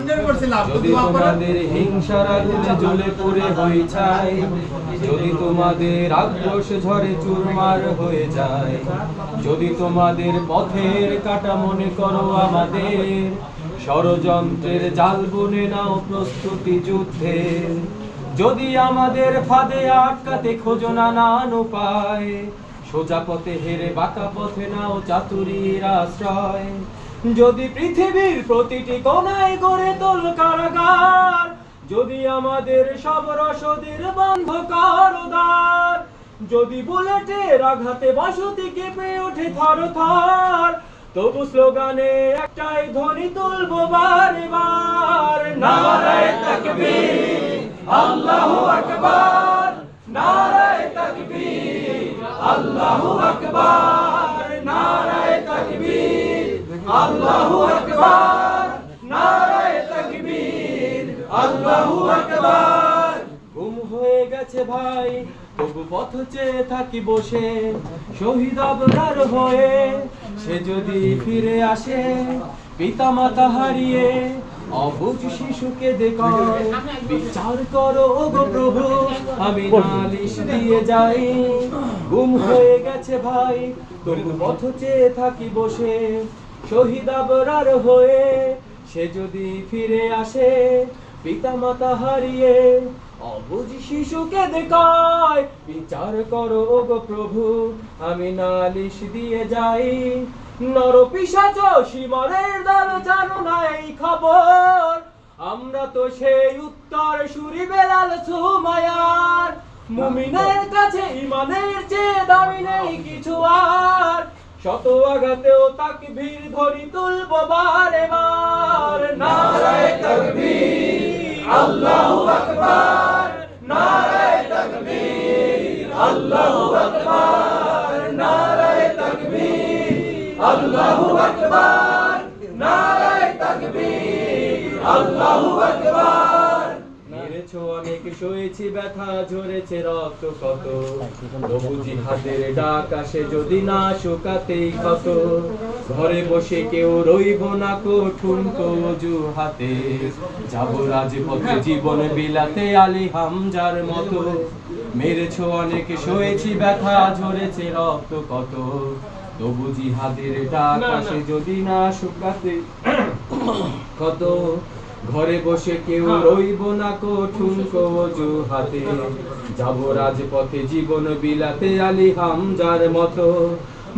যদি তোমাদের হিংসার আগুনে জ্বলে পুড়ে হয়ে যায়, যদি তোমাদের আক্রোশ ঝরে চুরমার হয়ে যায়, যদি তোমাদের পথের কাটা মনে করো আমাদের, ষড়যন্ত্রের জাল বুনে নাও প্রস্তুতি যুদ্ধের, যদি আমাদের ফাঁদে আটকাতে খোঁজো নানান উপায়, সোজা পথে হেরে বাঁকা পথে নাও চাতুরীর আশ্রয়, যদি পৃথিবীর প্রতিটি কোণায় গড়ে তোল কারাগার, যদি আমাদের সব রসদের বন্ধ করো দ্বার, যদি বুলেটের আঘাতে বসতি কেঁপে ওঠে থর থর, তবু স্লোগানে একটাই ধ্বনি তুলবো বারে বার, নারায়ে তাকবীর আল্লাহু আকবার, নারায়ে তাকবীর আল্লাহু আকবার, নারায়ে তাকবীর আল্লাহু আকবার, নারায়ে তাকবীর আল্লাহু আকবার। গুম হয়ে গেছে ভাই তবু পথ চেয়ে থাকি বসে, শহীদ আবরার হয়ে সে যদি ফিরে আসে, পিতা মাতা হারিয়ে অবুঝ শিশুকে দেখো, বিচার করো ওগো প্রভু আমি নালিশ দিয়ে যাই। গুম হয়ে গেছে ভাই তবু পথ চেয়ে থাকি বসে, শহীদ আবরার হয়ে সে যদি ফিরে আসে, পিতা মাতা হারিয়ে অবুঝ শিশুকে দেখায়, বিচার করো ওগো প্রভু আমি নালিশ দিয়ে যাই। নর পিশাচ শিমরের দল জানো না এই খবর, আমরা তো সেই উত্তর সুরি বেলাল সুমায়ার, মুমিনের কাছে ঈমানের চেয়ে দামি নেই কিছু আর, শত আঘাতেও তাকবীর ধ্বনি তুলবো বারে বার, নারায়ে তাকবীর আল্লাহু আকবার, নারায়ে তাকবীর আল্লাহু আকবার, নারায়ে তাকবীর আল্লাহু আকবার, নারায়ে তাকবীর আল্লাহু আকবার। মেরেছো অনেক সয়েছি ব্যথা ঝরেছে রক্ত কত, তবু জিহাদের ডাক আসে যদি না শুকাতেই ক্ষত, ঘরে বসে কেউ রইব না কো ঠুনকো অজুহাতে, যাব রাজপথে জীবন বিলাতে আলী হামজার মতো। মেরেছো অনেক সয়েছি ব্যথা ঝরেছে রক্ত কত, তবু জিহাদের ডাক আসে যদি না শুকাতে ক্ষত, ঘরে বসে কেউ রইব না কো ঠুনকো অজুহাতে, যাব রাজপথে জীবন বিলাতে আলী হামজার মতো।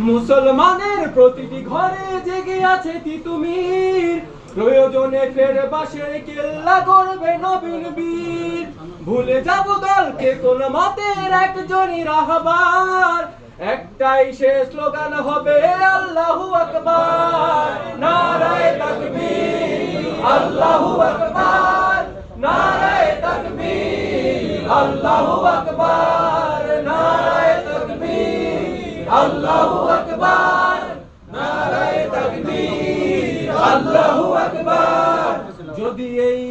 মুসলমানের প্রতিটি ঘরে জেগে আছে তিতুমির, প্রয়োজনে ফের বাঁশের কেল্লা গড়বে নবীন বীর, ভুলে যাব দলকে কোন মতের একজনই রাহবার, একটাই সে স্লোগান হবে আল্লাহু আকবার, নারায়ে তাকবীর আল্লাহু আকবার, নারায়ে তাকবীর আল্লাহু আকবার, নারায়ে তাকবীর আল্লাহু আকবার, নারায়ে তাকবীর আল্লাহু আকবার। যদি এই